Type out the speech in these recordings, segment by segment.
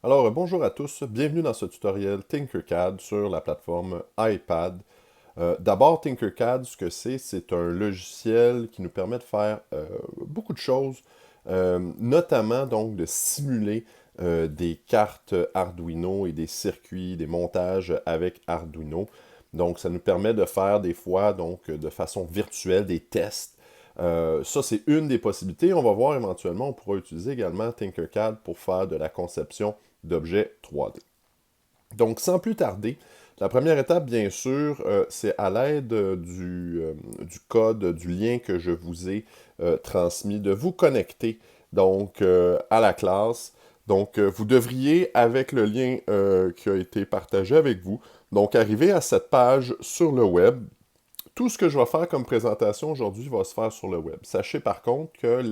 Alors, bonjour à tous, bienvenue dans ce tutoriel Tinkercad sur la plateforme iPad. D'abord, Tinkercad, ce que c'est un logiciel qui nous permet de faire beaucoup de choses, notamment donc de simuler des cartes Arduino et des circuits, des montages avec Arduino. Donc, ça nous permet de faire des fois, donc, de façon virtuelle, des tests. Ça, c'est une des possibilités. On va voir éventuellement, on pourra utiliser également Tinkercad pour faire de la conception d'objets 3D. Donc, sans plus tarder, la première étape, bien sûr, c'est à l'aide du code, du lien que je vous ai transmis, de vous connecter donc à la classe. Donc, vous devriez, avec le lien qui a été partagé avec vous, donc arriver à cette page sur le web. Tout ce que je vais faire comme présentation aujourd'hui va se faire sur le web. Sachez par contre que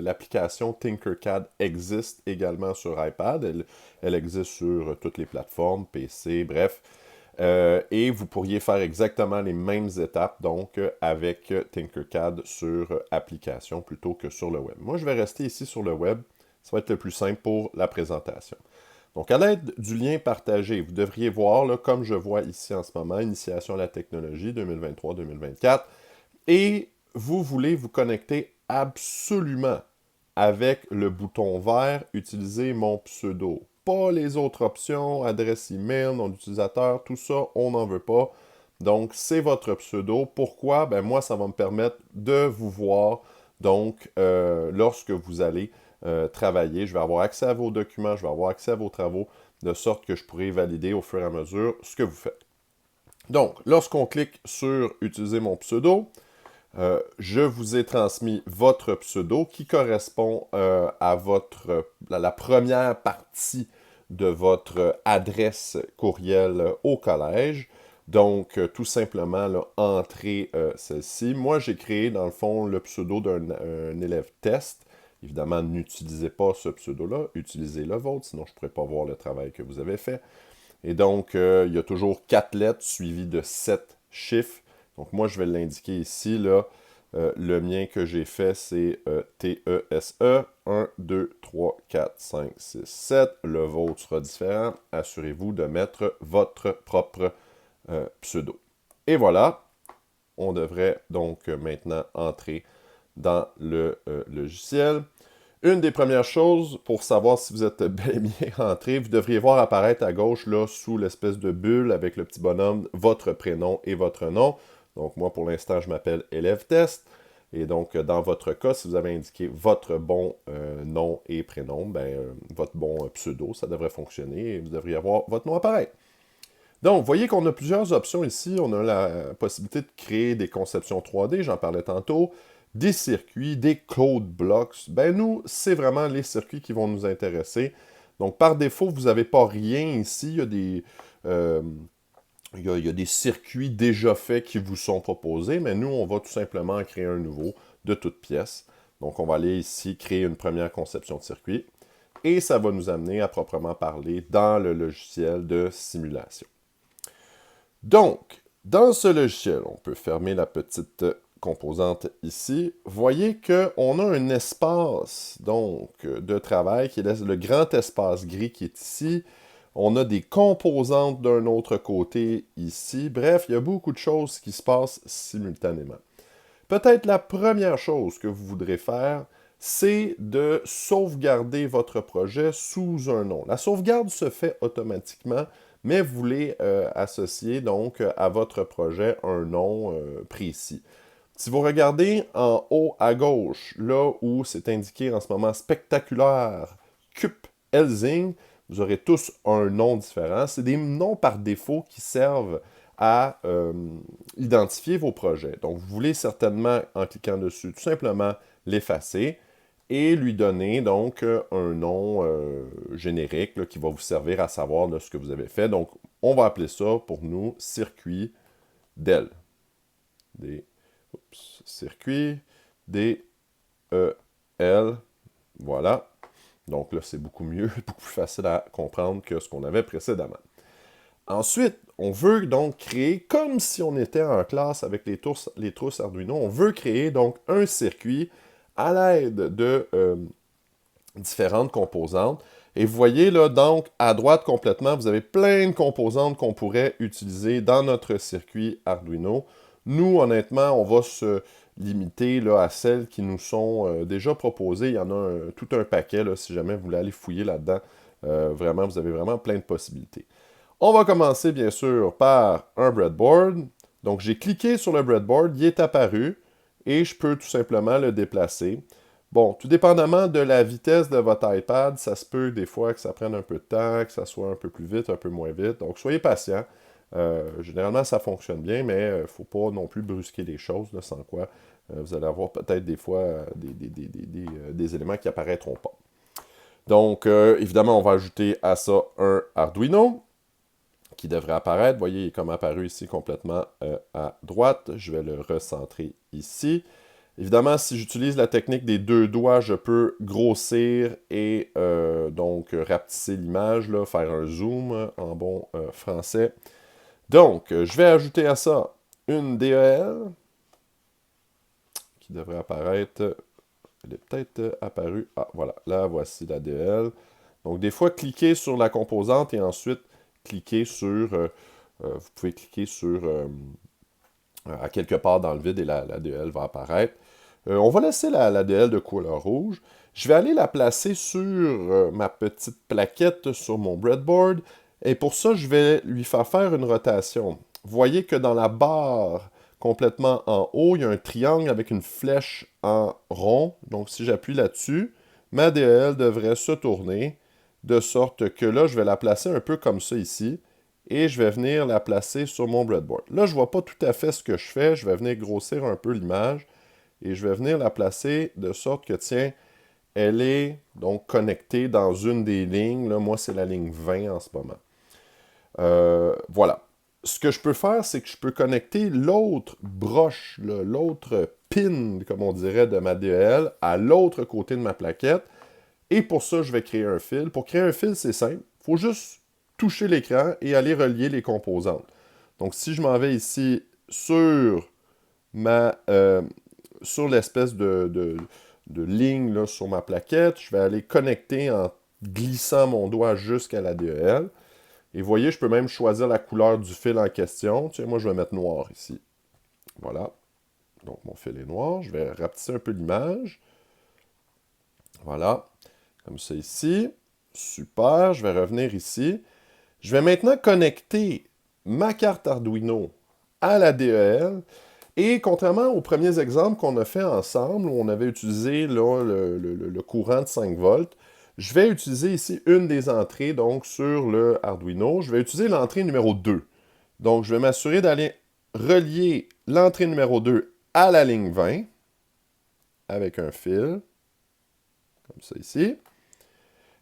l'application Tinkercad existe également sur iPad. Elle existe sur toutes les plateformes, PC, bref. Et vous pourriez faire exactement les mêmes étapes, donc, avec Tinkercad sur application plutôt que sur le web. Moi, je vais rester ici sur le web. Ça va être le plus simple pour la présentation. Donc, à l'aide du lien partagé, vous devriez voir, là, comme je vois ici en ce moment, Initiation à la technologie 2023-2024, et vous voulez vous connecter absolument avec le bouton vert, utiliser mon pseudo. Pas les autres options, adresse email, nom d'utilisateur, tout ça, on n'en veut pas. Donc, c'est votre pseudo. Pourquoi? Ben moi, ça va me permettre de vous voir. Donc, lorsque vous allez travailler, je vais avoir accès à vos documents, je vais avoir accès à vos travaux, de sorte que je pourrai valider au fur et à mesure ce que vous faites. Donc, lorsqu'on clique sur « Utiliser mon pseudo », je vous ai transmis votre pseudo qui correspond à la première partie de votre adresse courriel au collège. Donc, tout simplement, là, entrez celle-ci. Moi, j'ai créé, dans le fond, le pseudo d'un élève test. Évidemment, n'utilisez pas ce pseudo-là, utilisez le vôtre, sinon je ne pourrais pas voir le travail que vous avez fait. Et donc, il y a toujours 4 lettres suivies de 7 chiffres. Donc, moi, je vais l'indiquer ici, là. Le mien que j'ai fait, c'est TESE 1, 2, 3, 4, 5, 6, 7. Le vôtre sera différent. Assurez-vous de mettre votre propre pseudo. Et voilà, on devrait donc maintenant entrer dans le logiciel. Une des premières choses, pour savoir si vous êtes bel et bien entré, vous devriez voir apparaître à gauche, là, sous l'espèce de bulle avec le petit bonhomme, votre prénom et votre nom. Donc, moi, pour l'instant, je m'appelle Élève Test. Et donc, dans votre cas, si vous avez indiqué votre bon nom et prénom, ben, votre bon pseudo, ça devrait fonctionner et vous devriez avoir votre nom apparaître. Donc, vous voyez qu'on a plusieurs options ici. On a la possibilité de créer des conceptions 3D, j'en parlais tantôt, des circuits, des code blocks. Ben nous, c'est vraiment les circuits qui vont nous intéresser. Donc, par défaut, vous n'avez pas rien ici. Euh, il y a des circuits déjà faits qui vous sont proposés, mais nous, on va tout simplement en créer un nouveau de toute pièce. Donc, on va aller ici créer une première conception de circuit. Et ça va nous amener à proprement parler dans le logiciel de simulation. Donc, dans ce logiciel, on peut fermer la petite composante ici. Voyez qu'on a un espace donc, de travail qui est le grand espace gris qui est ici. On a des composantes d'un autre côté ici. Bref, il y a beaucoup de choses qui se passent simultanément. Peut-être la première chose que vous voudrez faire, c'est de sauvegarder votre projet sous un nom. La sauvegarde se fait automatiquement, mais vous voulez associer donc à votre projet un nom précis. Si vous regardez en haut à gauche, là où c'est indiqué en ce moment spectaculaire Cup Helsing, vous aurez tous un nom différent. C'est des noms par défaut qui servent à identifier vos projets. Donc, vous voulez certainement, en cliquant dessus, tout simplement l'effacer et lui donner donc un nom générique là, qui va vous servir à savoir là, ce que vous avez fait. Donc, on va appeler ça pour nous circuit DEL. Circuit DEL. Voilà. Donc là, c'est beaucoup mieux, beaucoup plus facile à comprendre que ce qu'on avait précédemment. Ensuite, on veut donc créer, comme si on était en classe avec les trousses Arduino, on veut créer donc un circuit à l'aide de différentes composantes Et vous voyez là, donc, à droite complètement, vous avez plein de composantes qu'on pourrait utiliser dans notre circuit Arduino. Nous, honnêtement, on va se limiter là, à celles qui nous sont déjà proposées. Il y en a tout un paquet, là, si jamais vous voulez aller fouiller là-dedans. Vraiment, vous avez vraiment plein de possibilités. On va commencer, bien sûr, par un breadboard. Donc, j'ai cliqué sur le breadboard, il est apparu, et je peux tout simplement le déplacer. Bon, tout dépendamment de la vitesse de votre iPad, ça se peut des fois que ça prenne un peu de temps, que ça soit un peu plus vite, un peu moins vite. Donc, soyez patient. Généralement, ça fonctionne bien, mais il ne faut pas non plus brusquer les choses, là, sans quoi vous allez avoir peut-être des fois des éléments qui apparaîtront pas. Donc, évidemment, on va ajouter à ça un Arduino qui devrait apparaître. Vous voyez, il est comme apparu ici complètement à droite. Je vais le recentrer ici. Évidemment, si j'utilise la technique des deux doigts, je peux grossir et donc rapetisser l'image, faire un zoom en bon français. Donc, je vais ajouter à ça une DEL qui devrait apparaître. Elle est peut-être apparue. Ah, voilà. Là, voici la DEL. Donc, des fois, cliquez sur la composante et ensuite cliquez sur... vous pouvez cliquer sur... à quelque part dans le vide et la DEL va apparaître. On va laisser la DL de couleur rouge. Je vais aller la placer sur ma petite plaquette sur mon breadboard. Et pour ça, je vais lui faire une rotation. Vous voyez que dans la barre complètement en haut, il y a un triangle avec une flèche en rond. Donc si j'appuie là-dessus, ma DL devrait se tourner de sorte que là, je vais la placer un peu comme ça ici. Et je vais venir la placer sur mon breadboard. Là, je ne vois pas tout à fait ce que je fais. Je vais venir grossir un peu l'image. Et je vais venir la placer de sorte que, tiens, elle est donc connectée dans une des lignes. Là, moi, c'est la ligne 20 en ce moment. Voilà. Ce que je peux faire, c'est que je peux connecter l'autre broche, l'autre pin, comme on dirait, de ma DEL à l'autre côté de ma plaquette. Et pour ça, je vais créer un fil. Pour créer un fil, c'est simple. Il faut juste toucher l'écran et aller relier les composantes. Donc, si je m'en vais ici sur sur l'espèce de ligne là, sur ma plaquette, je vais aller connecter en glissant mon doigt jusqu'à la DEL. Et vous voyez, je peux même choisir la couleur du fil en question. Tiens, moi, je vais mettre noir ici. Voilà. Donc, mon fil est noir. Je vais rapetisser un peu l'image. Voilà. Comme ça ici. Super. Je vais revenir ici. Je vais maintenant connecter ma carte Arduino à la DEL. Et contrairement aux premiers exemples qu'on a fait ensemble, où on avait utilisé là, le courant de 5 volts, je vais utiliser ici une des entrées, donc sur le Arduino. Je vais utiliser l'entrée numéro 2. Donc, je vais m'assurer d'aller relier l'entrée numéro 2 à la ligne 20 avec un fil, comme ça ici.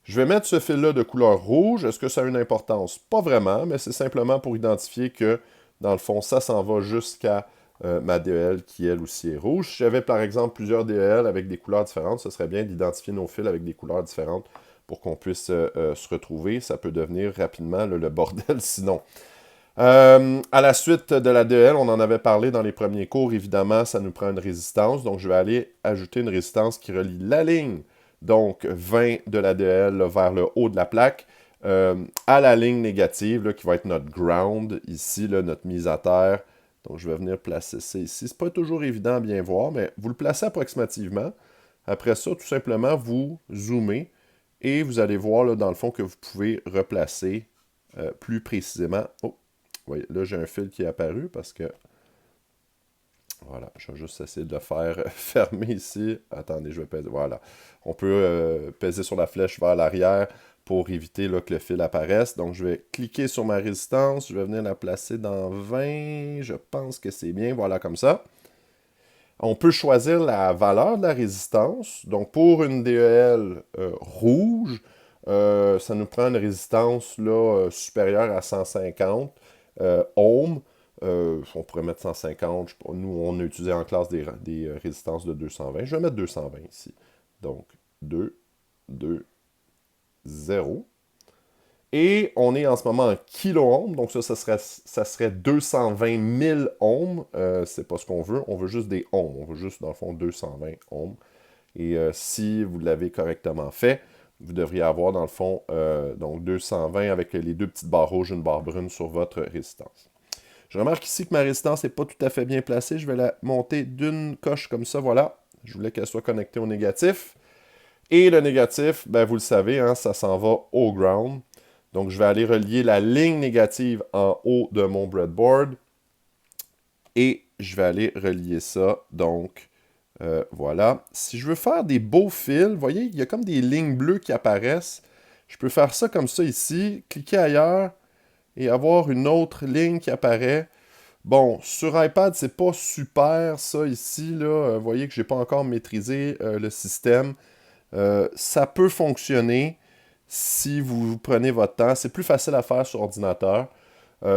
Je vais mettre ce fil-là de couleur rouge. Est-ce que ça a une importance? Pas vraiment, mais c'est simplement pour identifier que, dans le fond, ça s'en va jusqu'à ma DEL qui, elle aussi, est rouge. Si j'avais, par exemple, plusieurs DEL avec des couleurs différentes, ce serait bien d'identifier nos fils avec des couleurs différentes pour qu'on puisse se retrouver. Ça peut devenir rapidement le bordel sinon. À la suite de la DEL, on en avait parlé dans les premiers cours, évidemment, ça nous prend une résistance. Donc, je vais aller ajouter une résistance qui relie la ligne, donc 20 de la DEL là, vers le haut de la plaque, à la ligne négative, là, qui va être notre ground, ici, là, notre mise à terre. Donc, je vais venir placer ça ici. C'est pas toujours évident à bien voir, mais vous le placez approximativement. Après ça, tout simplement, vous zoomez et vous allez voir, là, dans le fond, que vous pouvez replacer plus précisément. Oh, voyez, là, j'ai un fil qui est apparu parce que... Voilà, je vais juste essayer de le faire fermer ici. Attendez, je vais peser. Voilà. On peut peser sur la flèche vers l'arrière pour éviter là, que le fil apparaisse. Donc, je vais cliquer sur ma résistance. Je vais venir la placer dans 20. Je pense que c'est bien. Voilà, comme ça. On peut choisir la valeur de la résistance. Donc, pour une DEL rouge, ça nous prend une résistance là, supérieure à 150 ohms. On pourrait mettre 150. Nous, on a utilisé en classe des résistances de 220. Je vais mettre 220 ici. Donc, 2, 2, 0. Et on est en ce moment en kilo-ohms. Donc, ça serait 220 000 ohms. C'est pas ce qu'on veut. On veut juste des ohms. On veut juste, dans le fond, 220 ohms. Et si vous l'avez correctement fait, vous devriez avoir dans le fond donc 220 avec les deux petites barres rouges, une barre brune sur votre résistance. Je remarque ici que ma résistance n'est pas tout à fait bien placée. Je vais la monter d'une coche comme ça, voilà. Je voulais qu'elle soit connectée au négatif. Et le négatif, ben vous le savez, hein, ça s'en va au ground. Donc je vais aller relier la ligne négative en haut de mon breadboard. Et je vais aller relier ça, donc voilà. Si je veux faire des beaux fils, vous voyez, il y a comme des lignes bleues qui apparaissent. Je peux faire ça comme ça ici, cliquer ailleurs et avoir une autre ligne qui apparaît. Bon, sur iPad, c'est pas super ça ici, là. Vous voyez que j'ai pas encore maîtrisé le système. Ça peut fonctionner si vous prenez votre temps. C'est plus facile à faire sur ordinateur.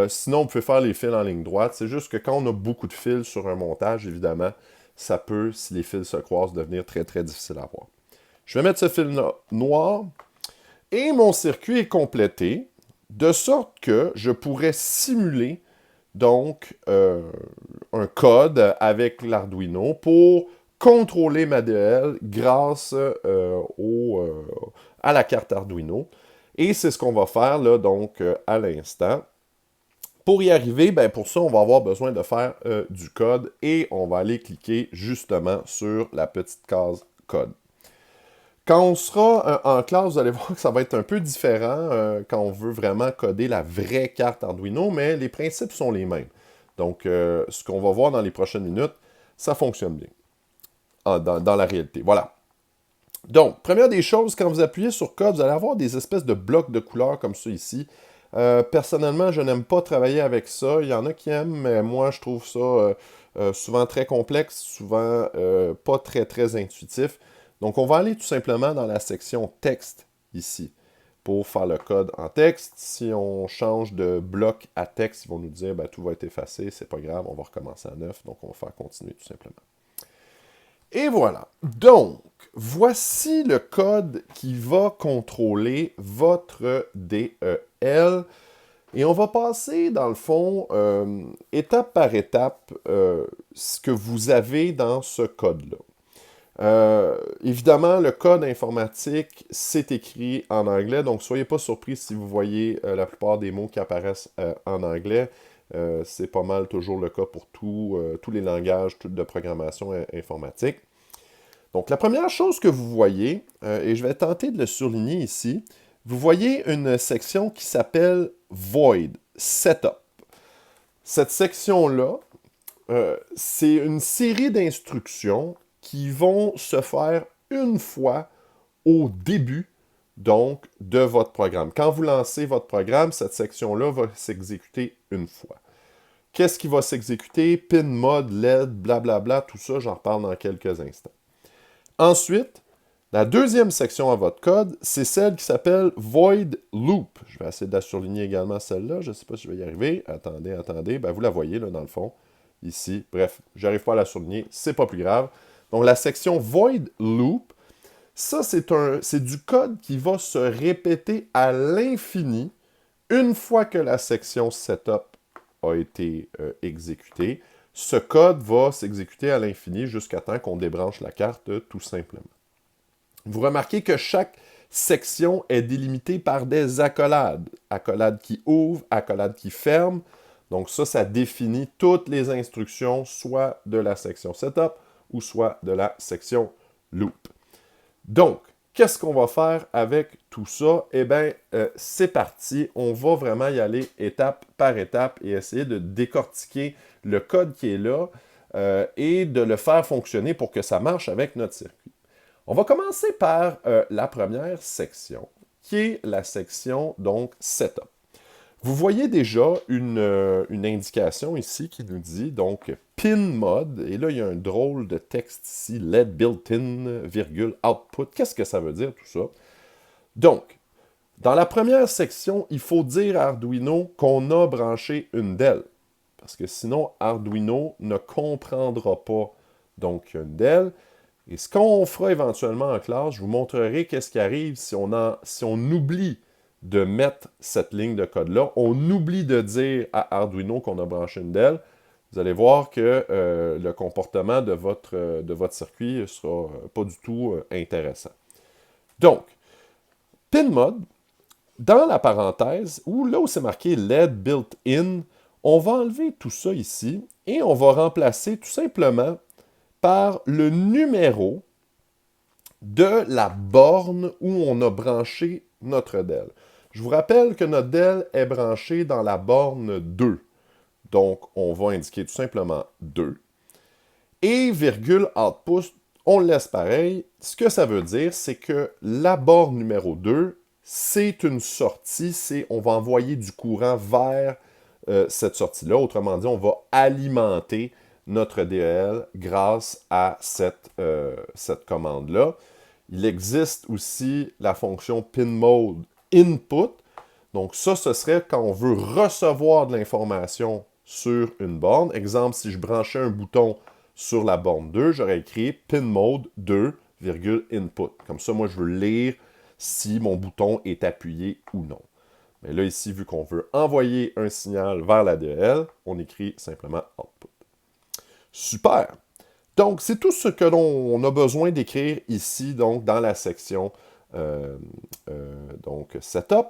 Sinon, vous pouvez faire les fils en ligne droite. C'est juste que quand on a beaucoup de fils sur un montage, évidemment, ça peut, si les fils se croisent, devenir très, très difficile à voir. Je vais mettre ce fil noir et mon circuit est complété de sorte que je pourrais simuler donc un code avec l'Arduino pour contrôler ma DL grâce à la carte Arduino. Et c'est ce qu'on va faire là, donc à l'instant. Pour y arriver, ben pour ça, on va avoir besoin de faire du code et on va aller cliquer justement sur la petite case code. Quand on sera en classe, vous allez voir que ça va être un peu différent quand on veut vraiment coder la vraie carte Arduino, mais les principes sont les mêmes. Donc, ce qu'on va voir dans les prochaines minutes, ça fonctionne bien dans la réalité. Voilà. Donc, première des choses, quand vous appuyez sur code, vous allez avoir des espèces de blocs de couleurs comme ça ici. Personnellement, je n'aime pas travailler avec ça. Il y en a qui aiment, mais moi, je trouve ça souvent très complexe, souvent pas très, très intuitif. Donc, on va aller tout simplement dans la section texte ici pour faire le code en texte. Si on change de bloc à texte, ils vont nous dire ben, tout va être effacé, c'est pas grave, on va recommencer à neuf. Donc, on va faire continuer tout simplement. Et voilà. Donc, voici le code qui va contrôler votre DEL. Et on va passer, dans le fond, étape par étape, ce que vous avez dans ce code-là. Évidemment, le code informatique, c'est écrit en anglais, donc soyez pas surpris si vous voyez la plupart des mots qui apparaissent en anglais. C'est pas mal toujours le cas pour tous les langages de programmation informatique. Donc, la première chose que vous voyez, et je vais tenter de le surligner ici, vous voyez une section qui s'appelle Void Setup. Cette section-là, c'est une série d'instructions qui vont se faire une fois au début, donc, de votre programme. Quand vous lancez votre programme, cette section-là va s'exécuter une fois. Qu'est-ce qui va s'exécuter? Pin, mode, LED, blablabla, tout ça, j'en reparle dans quelques instants. Ensuite, la deuxième section à votre code, c'est celle qui s'appelle Void Loop. Je vais essayer de la surligner également celle-là. Je ne sais pas si je vais y arriver. Attendez. Ben, vous la voyez là dans le fond. Ici. Bref, j'arrive pas à la surligner. C'est pas plus grave. Donc, la section Void Loop, ça, c'est du code qui va se répéter à l'infini une fois que la section Setup a été exécutée. Ce code va s'exécuter à l'infini jusqu'à temps qu'on débranche la carte, tout simplement. Vous remarquez que chaque section est délimitée par des accolades. Accolades qui ouvrent, accolades qui ferment. Donc ça définit toutes les instructions, soit de la section Setup ou soit de la section Loop. Donc, qu'est-ce qu'on va faire avec tout ça? Eh bien, c'est parti. On va vraiment y aller étape par étape et essayer de décortiquer le code qui est là et de le faire fonctionner pour que ça marche avec notre circuit. On va commencer par la première section, qui est la section, donc, Setup. Vous voyez déjà une indication ici qui nous dit, donc, pin mode, et là, il y a un drôle de texte ici, LED built-in, virgule, output. Qu'est-ce que ça veut dire, tout ça? Donc, dans la première section, il faut dire à Arduino qu'on a branché une DEL, parce que sinon, Arduino ne comprendra pas, donc, une DEL. Et ce qu'on fera éventuellement en classe, je vous montrerai qu'est-ce qui arrive si on oublie de mettre cette ligne de code-là. On oublie de dire à Arduino qu'on a branché une DEL. Vous allez voir que le comportement de votre circuit ne sera pas du tout intéressant. Donc, PinMode, dans la parenthèse, ou là où c'est marqué LED built-in, on va enlever tout ça ici et on va remplacer tout simplement par le numéro de la borne où on a branché notre DEL. Je vous rappelle que notre DEL est branché dans la borne 2. Donc, on va indiquer tout simplement 2. Et virgule output, on le laisse pareil. Ce que ça veut dire, c'est que la borne numéro 2, c'est une sortie, on va envoyer du courant vers cette sortie-là. Autrement dit, on va alimenter notre DEL grâce à cette commande-là. Il existe aussi la fonction PinMode Input. Donc ça, ce serait quand on veut recevoir de l'information sur une borne. Exemple, si je branchais un bouton sur la borne 2, j'aurais écrit PinMode 2, input. Comme ça, moi, je veux lire si mon bouton est appuyé ou non. Mais là, ici, vu qu'on veut envoyer un signal vers la DEL, on écrit simplement output. Super! Donc, c'est tout ce que l'on a besoin d'écrire ici, donc, dans la section donc, Setup.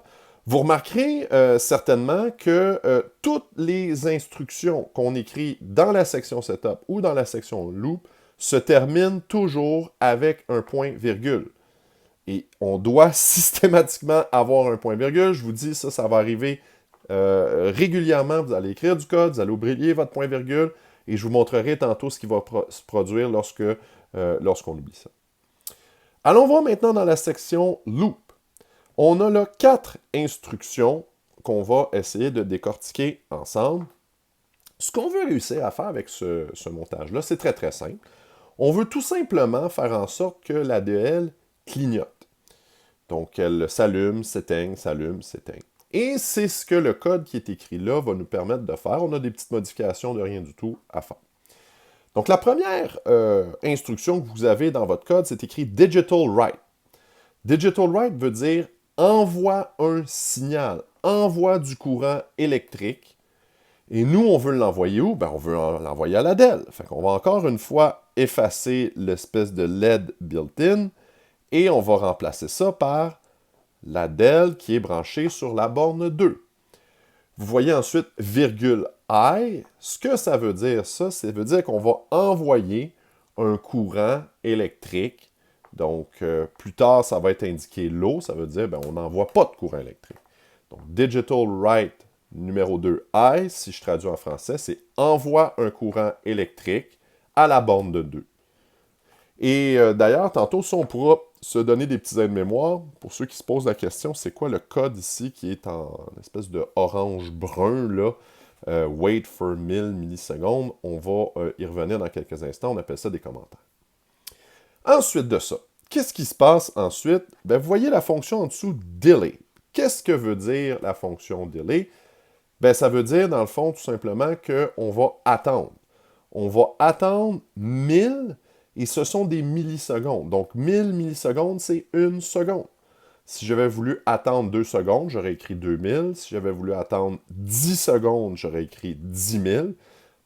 Vous remarquerez certainement que toutes les instructions qu'on écrit dans la section Setup ou dans la section Loop se terminent toujours avec un point-virgule. Et on doit systématiquement avoir un point-virgule. Je vous dis, ça va arriver régulièrement. Vous allez écrire du code, vous allez oublier votre point-virgule, et je vous montrerai tantôt ce qui va se produire lorsqu'on oublie ça. Allons voir maintenant dans la section Loop. On a là 4 instructions qu'on va essayer de décortiquer ensemble. Ce qu'on veut réussir à faire avec ce montage-là, c'est très très simple. On veut tout simplement faire en sorte que la DEL clignote. Donc, elle s'allume, s'éteigne, s'allume, s'éteigne. Et c'est ce que le code qui est écrit là va nous permettre de faire. On a des petites modifications de rien du tout à faire. Donc, la première instruction que vous avez dans votre code, c'est écrit Digital Write. Digital Write veut dire envoie un signal, envoie du courant électrique. Et nous, on veut l'envoyer où? Ben, on veut l'envoyer à la DEL. Fait qu'on va encore une fois effacer l'espèce de LED built-in et on va remplacer ça par la DEL qui est branchée sur la borne 2. Vous voyez ensuite virgule I. Ce que ça veut dire, ça veut dire qu'on va envoyer un courant électrique. Donc, plus tard, ça va être indiqué low. Ça veut dire on n'envoie pas de courant électrique. Donc, digital write numéro 2 I, si je traduis en français, c'est envoie un courant électrique à la borne de 2. Et d'ailleurs, tantôt, on pourra se donner des petits aides-mémoire. Pour ceux qui se posent la question, c'est quoi le code ici qui est en espèce de orange-brun, là? Wait for 1000 millisecondes. On va y revenir dans quelques instants. On appelle ça des commentaires. Ensuite de ça, qu'est-ce qui se passe ensuite? Vous voyez la fonction en dessous, delay. Qu'est-ce que veut dire la fonction delay? Ça veut dire, dans le fond, tout simplement qu'on va attendre. On va attendre 1000, et ce sont des millisecondes. Donc, 1000 millisecondes, c'est 1 seconde. Si j'avais voulu attendre 2 secondes, j'aurais écrit 2000. Si j'avais voulu attendre 10 secondes, j'aurais écrit 10 000.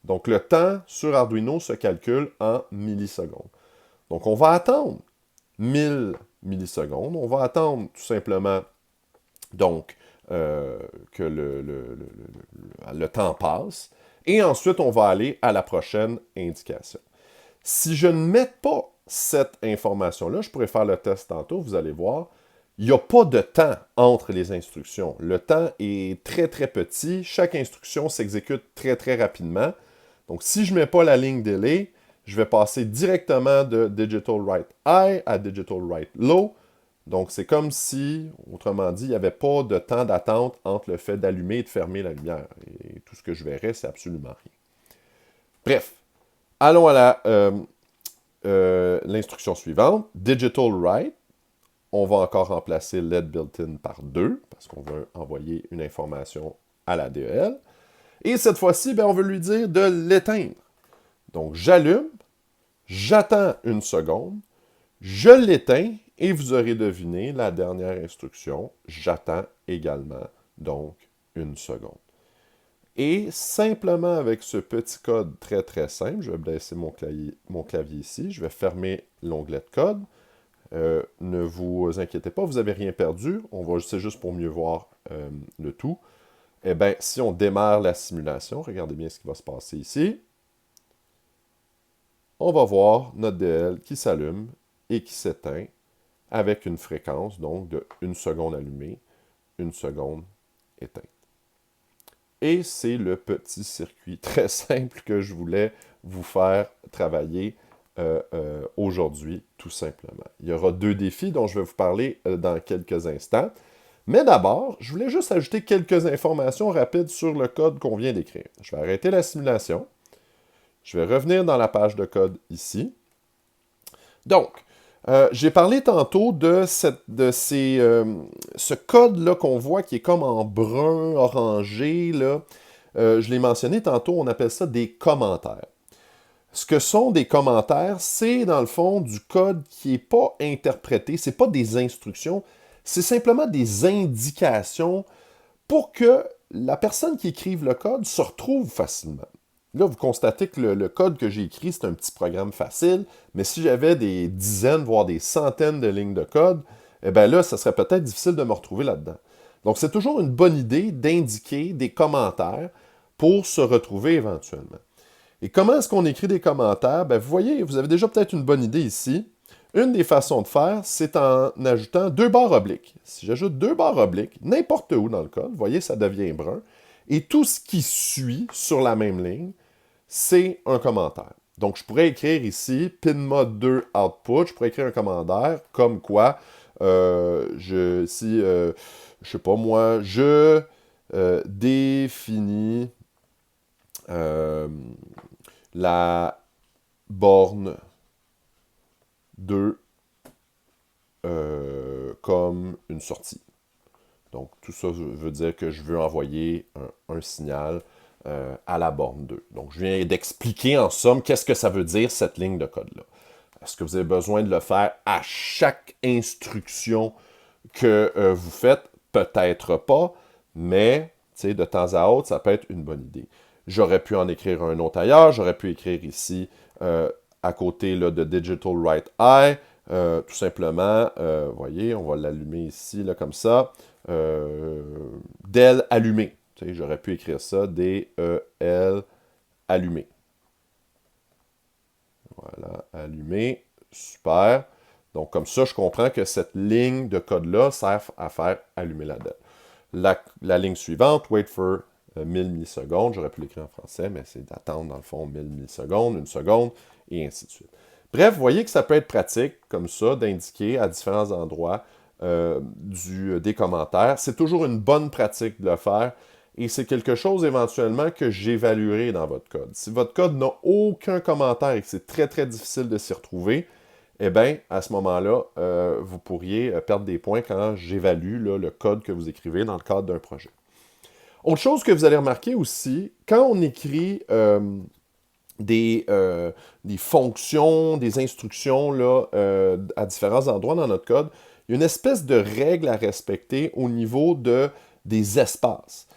Donc, le temps sur Arduino se calcule en millisecondes. Donc, on va attendre 1000 millisecondes. On va attendre tout simplement, donc, que le temps passe. Et ensuite, on va aller à la prochaine indication. Si je ne mets pas cette information-là, je pourrais faire le test tantôt, vous allez voir, il n'y a pas de temps entre les instructions. Le temps est très, très petit. Chaque instruction s'exécute très, très rapidement. Donc, si je ne mets pas la ligne delay, je vais passer directement de Digital Write High à Digital Write Low. Donc, c'est comme si, autrement dit, il n'y avait pas de temps d'attente entre le fait d'allumer et de fermer la lumière. Et tout ce que je verrais, c'est absolument rien. Bref, allons à l'instruction suivante. Digital Write. On va encore remplacer LED built-in par 2, parce qu'on veut envoyer une information à la DEL. Et cette fois-ci, on veut lui dire de l'éteindre. Donc, j'allume, j'attends 1 seconde, je l'éteins, et vous aurez deviné la dernière instruction, j'attends également, donc, 1 seconde. Et simplement avec ce petit code très très simple, je vais baisser mon clavier ici, je vais fermer l'onglet de code, Ne vous inquiétez pas, vous n'avez rien perdu. C'est juste pour mieux voir le tout. Eh bien, si on démarre la simulation, regardez bien ce qui va se passer ici. On va voir notre DL qui s'allume et qui s'éteint avec une fréquence, donc de 1 seconde allumée, 1 seconde éteinte. Et c'est le petit circuit très simple que je voulais vous faire travailler aujourd'hui, tout simplement. Il y aura 2 défis dont je vais vous parler dans quelques instants. Mais d'abord, je voulais juste ajouter quelques informations rapides sur le code qu'on vient d'écrire. Je vais arrêter la simulation. Je vais revenir dans la page de code ici. Donc, j'ai parlé tantôt de ce code-là qu'on voit qui est comme en brun, orangé. Là. Je l'ai mentionné tantôt, on appelle ça des commentaires. Ce que sont des commentaires, c'est dans le fond du code qui n'est pas interprété, ce n'est pas des instructions, c'est simplement des indications pour que la personne qui écrive le code se retrouve facilement. Là, vous constatez que le code que j'ai écrit, c'est un petit programme facile, mais si j'avais des dizaines, voire des centaines de lignes de code, eh bien là, ça serait peut-être difficile de me retrouver là-dedans. Donc, c'est toujours une bonne idée d'indiquer des commentaires pour se retrouver éventuellement. Et comment est-ce qu'on écrit des commentaires? Bien, vous voyez, vous avez déjà peut-être une bonne idée ici. Une des façons de faire, c'est en ajoutant 2 barres obliques. Si j'ajoute 2 barres obliques, n'importe où dans le code, vous voyez, ça devient brun. Et tout ce qui suit sur la même ligne, c'est un commentaire. Donc, je pourrais écrire ici, pinmod 2 output, je pourrais écrire un commentaire comme quoi, je sais pas moi, je définis la borne 2 comme une sortie. Donc, tout ça veut dire que je veux envoyer un signal à la borne 2. Donc, je viens d'expliquer en somme qu'est-ce que ça veut dire cette ligne de code-là. Est-ce que vous avez besoin de le faire à chaque instruction que vous faites? Peut-être pas, mais de temps à autre, ça peut être une bonne idée. J'aurais pu en écrire un autre ailleurs. J'aurais pu écrire ici, à côté là, de Digital Write I, tout simplement, voyez, on va l'allumer ici, là, comme ça. Del allumé. J'aurais pu écrire ça, D-E-L allumé. Voilà, allumé. Super. Donc, comme ça, je comprends que cette ligne de code-là sert à faire allumer la DEL. La ligne suivante, wait for 1000 millisecondes. J'aurais pu l'écrire en français, mais c'est d'attendre, dans le fond, 1000 millisecondes, 1 seconde, et ainsi de suite. Bref, vous voyez que ça peut être pratique, comme ça, d'indiquer à différents endroits des commentaires. C'est toujours une bonne pratique de le faire, et c'est quelque chose éventuellement que j'évaluerai dans votre code. Si votre code n'a aucun commentaire et que c'est très, très difficile de s'y retrouver, eh bien, à ce moment-là, vous pourriez perdre des points quand j'évalue le code que vous écrivez dans le cadre d'un projet. Autre chose que vous allez remarquer aussi, quand on écrit des fonctions, des instructions là, à différents endroits dans notre code, il y a une espèce de règle à respecter au niveau des espaces.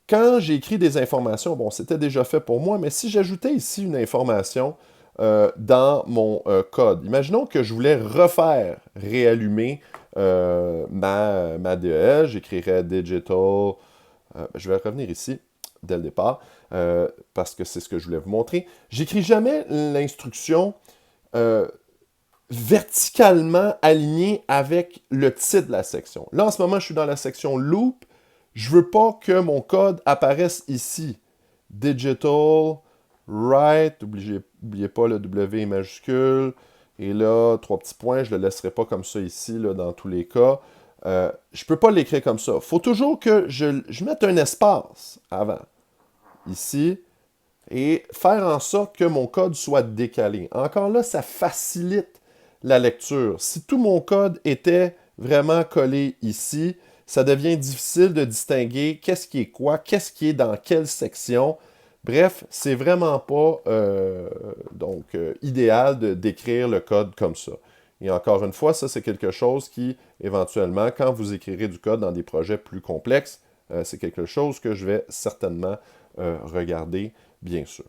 Quand j'ai écrit des informations, bon, c'était déjà fait pour moi, mais si j'ajoutais ici une information dans mon code, imaginons que je voulais réallumer ma DEL, j'écrirais digital, je vais revenir ici dès le départ, parce que c'est ce que je voulais vous montrer. J'écris jamais l'instruction verticalement alignée avec le titre de la section. Là, en ce moment, je suis dans la section loop. Je ne veux pas que mon code apparaisse ici. Digital, write, n'oubliez pas le W majuscule. Et là, 3 petits points, je ne le laisserai pas comme ça ici, là, dans tous les cas. Je ne peux pas l'écrire comme ça. Il faut toujours que je mette un espace avant, ici, et faire en sorte que mon code soit décalé. Encore là, ça facilite la lecture. Si tout mon code était vraiment collé ici, ça devient difficile de distinguer qu'est-ce qui est quoi, qu'est-ce qui est dans quelle section. Bref, c'est vraiment pas idéal d'écrire le code comme ça. Et encore une fois, ça, c'est quelque chose qui, éventuellement, quand vous écrirez du code dans des projets plus complexes, c'est quelque chose que je vais certainement regarder, bien sûr.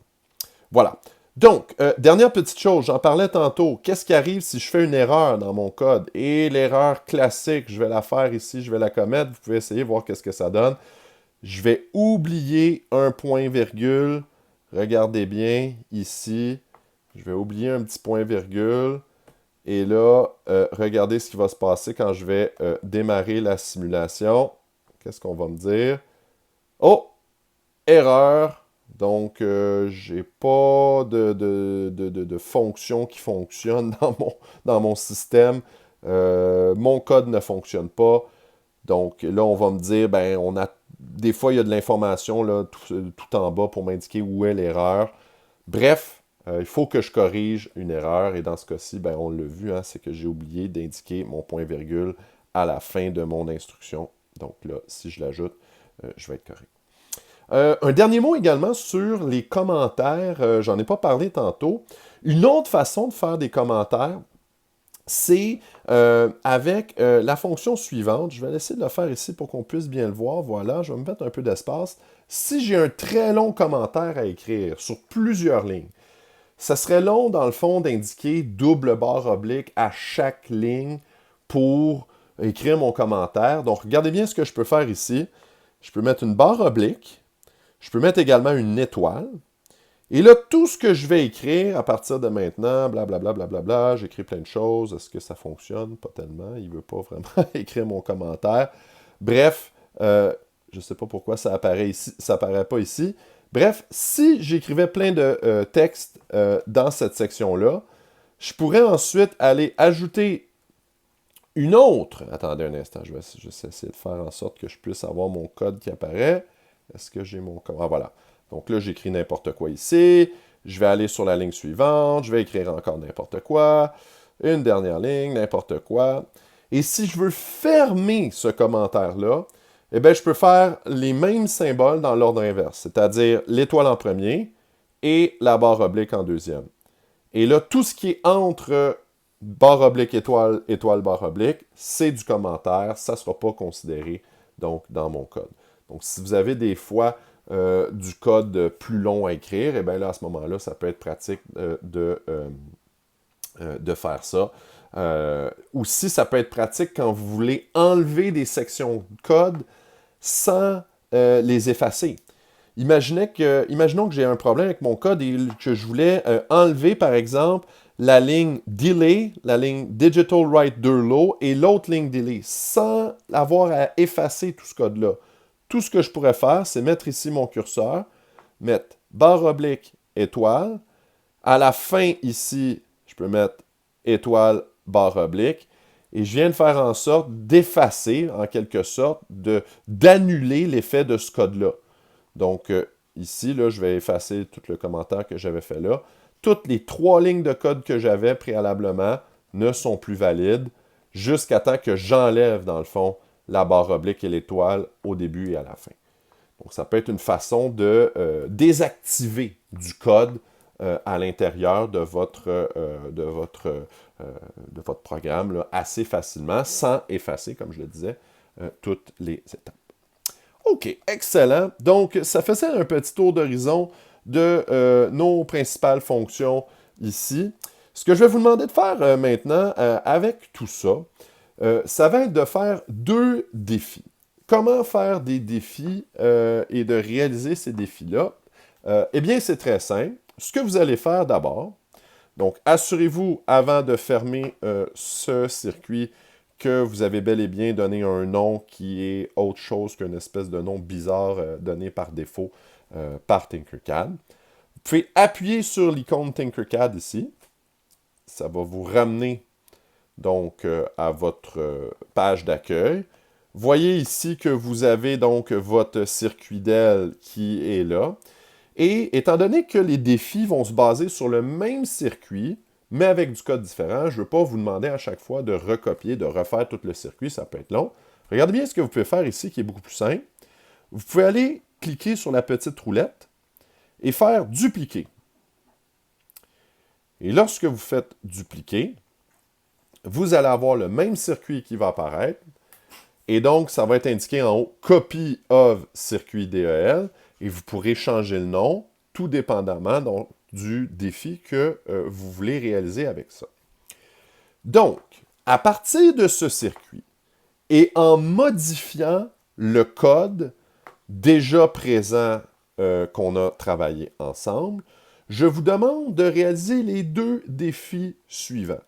Voilà. Donc, dernière petite chose, j'en parlais tantôt. Qu'est-ce qui arrive si je fais une erreur dans mon code? Et l'erreur classique, je vais la faire ici, je vais la commettre. Vous pouvez essayer, voir qu'est-ce que ça donne. Je vais oublier un point-virgule. Regardez bien, ici. Je vais oublier un petit point-virgule. Et là, regardez ce qui va se passer quand je vais démarrer la simulation. Qu'est-ce qu'on va me dire? Oh! Erreur. Donc, j'ai pas de fonction qui fonctionne dans mon système. Mon code ne fonctionne pas. Donc, là, on va me dire, ben, des fois, il y a de l'information là, tout en bas pour m'indiquer où est l'erreur. Bref, il faut que je corrige une erreur. Et dans ce cas-ci, ben, on l'a vu, hein, c'est que j'ai oublié d'indiquer mon point-virgule à la fin de mon instruction. Donc là, si je l'ajoute, je vais être correct. Un dernier mot également sur les commentaires. J'en ai pas parlé tantôt. Une autre façon de faire des commentaires, c'est avec la fonction suivante. Je vais essayer de le faire ici pour qu'on puisse bien le voir. Voilà, je vais me mettre un peu d'espace. Si j'ai un très long commentaire à écrire sur plusieurs lignes, ça serait long, dans le fond, d'indiquer double barre oblique à chaque ligne pour écrire mon commentaire. Donc, regardez bien ce que je peux faire ici. Je peux mettre une barre oblique. Je peux mettre également une étoile. Et là, tout ce que je vais écrire à partir de maintenant, blablabla, blablabla, j'écris plein de choses. Est-ce que ça fonctionne? Pas tellement. Il ne veut pas vraiment écrire mon commentaire. Bref, je ne sais pas pourquoi ça apparaît ici, ça apparaît pas ici. Bref, si j'écrivais plein de textes dans cette section-là, je pourrais ensuite aller ajouter une autre. Attendez un instant, je vais essayer de faire en sorte que je puisse avoir mon code qui apparaît. Est-ce que j'ai mon code? Ah, voilà. Donc là, j'écris n'importe quoi ici. Je vais aller sur la ligne suivante. Je vais écrire encore n'importe quoi. Une dernière ligne, n'importe quoi. Et si je veux fermer ce commentaire-là, eh bien, je peux faire les mêmes symboles dans l'ordre inverse, c'est-à-dire l'étoile en premier et la barre oblique en deuxième. Et là, tout ce qui est entre barre oblique, étoile, étoile, barre oblique, c'est du commentaire. Ça ne sera pas considéré donc, dans mon code. Donc, si vous avez des fois du code plus long à écrire, et bien là, à ce moment-là, ça peut être pratique de faire ça. Aussi, ça peut être pratique quand vous voulez enlever des sections de code sans les effacer. Imaginons que j'ai un problème avec mon code et que je voulais enlever, par exemple, la ligne delay, la ligne digital write 2 low et l'autre ligne delay, sans avoir à effacer tout ce code-là. Tout ce que je pourrais faire, c'est mettre ici mon curseur, mettre barre oblique, étoile. À la fin, ici, je peux mettre étoile, barre oblique. Et je viens de faire en sorte d'effacer, en quelque sorte, d'annuler l'effet de ce code-là. Donc, ici, là, je vais effacer tout le commentaire que j'avais fait là. Toutes les 3 lignes de code que j'avais préalablement ne sont plus valides jusqu'à temps que j'enlève, dans le fond, la barre oblique et l'étoile au début et à la fin. Donc, ça peut être une façon de désactiver du code à l'intérieur de votre programme là, assez facilement, sans effacer, comme je le disais, toutes les étapes. OK, excellent. Donc, ça faisait un petit tour d'horizon de nos principales fonctions ici. Ce que je vais vous demander de faire maintenant avec tout ça, ça va être de faire 2 défis. Comment faire des défis et de réaliser ces défis-là? Eh bien, c'est très simple. Ce que vous allez faire d'abord, donc assurez-vous avant de fermer ce circuit que vous avez bel et bien donné un nom qui est autre chose qu'une espèce de nom bizarre donné par défaut par Tinkercad. Vous pouvez appuyer sur l'icône Tinkercad ici. Ça va vous ramener donc à votre page d'accueil. Voyez ici que vous avez donc votre circuit d'aile qui est là. Et étant donné que les défis vont se baser sur le même circuit, mais avec du code différent, je ne veux pas vous demander à chaque fois de recopier, de refaire tout le circuit, ça peut être long. Regardez bien ce que vous pouvez faire ici qui est beaucoup plus simple. Vous pouvez aller cliquer sur la petite roulette et faire dupliquer. Et lorsque vous faites dupliquer, vous allez avoir le même circuit qui va apparaître. Et donc, ça va être indiqué en haut « Copy of circuit DEL » et vous pourrez changer le nom, tout dépendamment. Donc, du défi que vous voulez réaliser avec ça. Donc, à partir de ce circuit, et en modifiant le code déjà présent qu'on a travaillé ensemble, je vous demande de réaliser les deux défis suivants.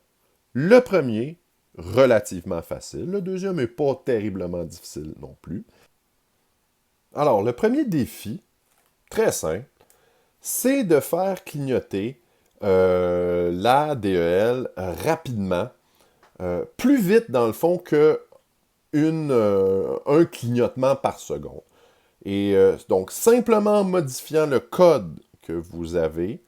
Le premier, relativement facile. Le deuxième n'est pas terriblement difficile non plus. Alors, le premier défi, très simple, c'est de faire clignoter la DEL rapidement, plus vite dans le fond que un clignotement par seconde. Et donc, simplement en modifiant le code que vous avez,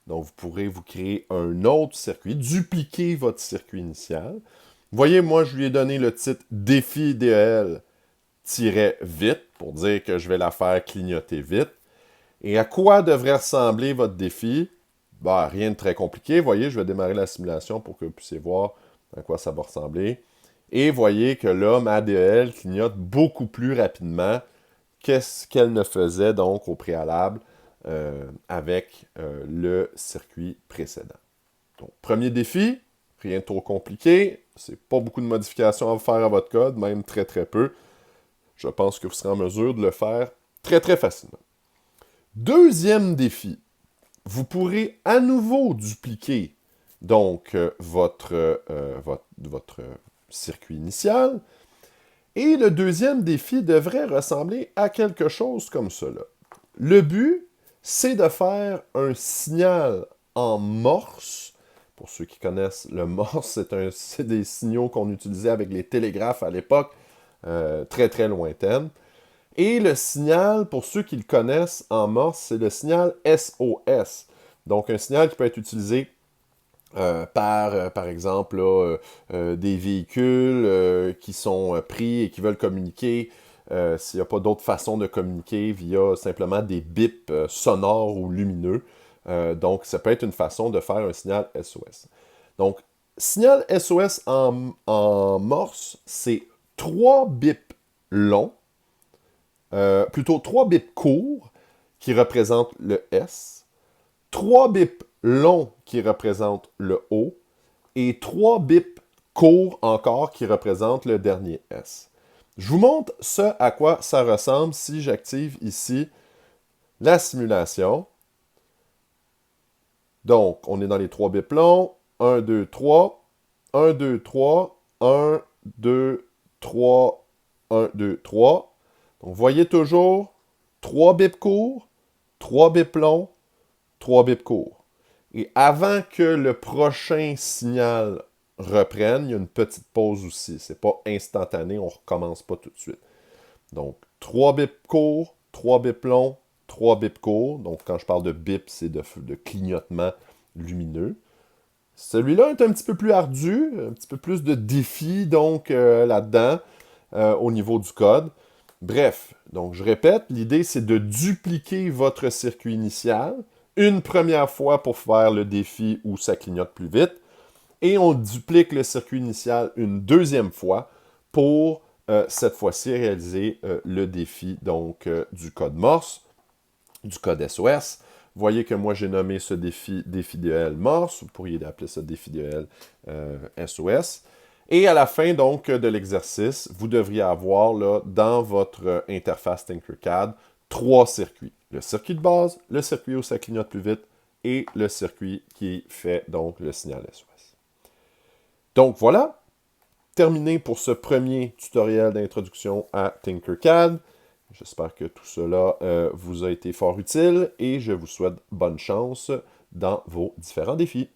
donc vous pourrez vous créer un autre circuit, dupliquer votre circuit initial. Vous voyez, moi, je lui ai donné le titre « Défi DEL-vite » pour dire que je vais la faire clignoter vite. Et à quoi devrait ressembler votre défi? Ben, rien de très compliqué. Vous voyez, je vais démarrer la simulation pour que vous puissiez voir à quoi ça va ressembler. Et voyez que là, ma DEL clignote beaucoup plus rapidement qu'est-ce qu'elle ne faisait donc au préalable avec le circuit précédent. Donc, premier défi, rien de trop compliqué, c'est pas beaucoup de modifications à faire à votre code, même très très peu. Je pense que vous serez en mesure de le faire très très facilement. Deuxième défi, vous pourrez à nouveau dupliquer donc votre circuit initial. Et le deuxième défi devrait ressembler à quelque chose comme cela. Le but, c'est de faire un signal en morse. Pour ceux qui connaissent le morse, c'est des signaux qu'on utilisait avec les télégraphes à l'époque, très très lointaine. Et le signal, pour ceux qui le connaissent en morse, c'est le signal SOS. Donc un signal qui peut être utilisé par exemple, là, des véhicules qui sont pris et qui veulent communiquer, s'il n'y a pas d'autre façon de communiquer via simplement des bips sonores ou lumineux. Donc, ça peut être une façon de faire un signal SOS. Donc, signal SOS en morse, c'est 3 bips longs, plutôt 3 bips courts qui représentent le S, 3 bips longs qui représentent le O, et 3 bips courts encore qui représentent le dernier S. Je vous montre ce à quoi ça ressemble si j'active ici la simulation. Donc, on est dans les 3 bips longs. 1, 2, 3. 1, 2, 3. 1, 2, 3. 1, 2, 3. Donc, vous voyez toujours 3 bips courts, 3 bips longs, 3 bips courts. Et avant que le prochain signal reprenne, il y a une petite pause aussi. C'est pas instantané, on recommence pas tout de suite. Donc, 3 bips courts, 3 bips longs, 3 bips courts. Donc, quand je parle de bip, c'est de clignotement lumineux. Celui-là est un petit peu plus ardu, un petit peu plus de défi, donc, là-dedans, au niveau du code. Bref, donc je répète, l'idée c'est de dupliquer votre circuit initial une première fois pour faire le défi où ça clignote plus vite, et on duplique le circuit initial une deuxième fois pour cette fois-ci réaliser le défi donc du code Morse, du code SOS. Vous voyez que moi j'ai nommé ce défi DEL Morse, vous pourriez appeler ça défi DEL SOS. Et à la fin donc de l'exercice, vous devriez avoir là, dans votre interface Tinkercad 3 circuits. Le circuit de base, le circuit où ça clignote plus vite et le circuit qui fait donc le signal SOS. Donc voilà, terminé pour ce premier tutoriel d'introduction à Tinkercad. J'espère que tout cela vous a été fort utile et je vous souhaite bonne chance dans vos différents défis.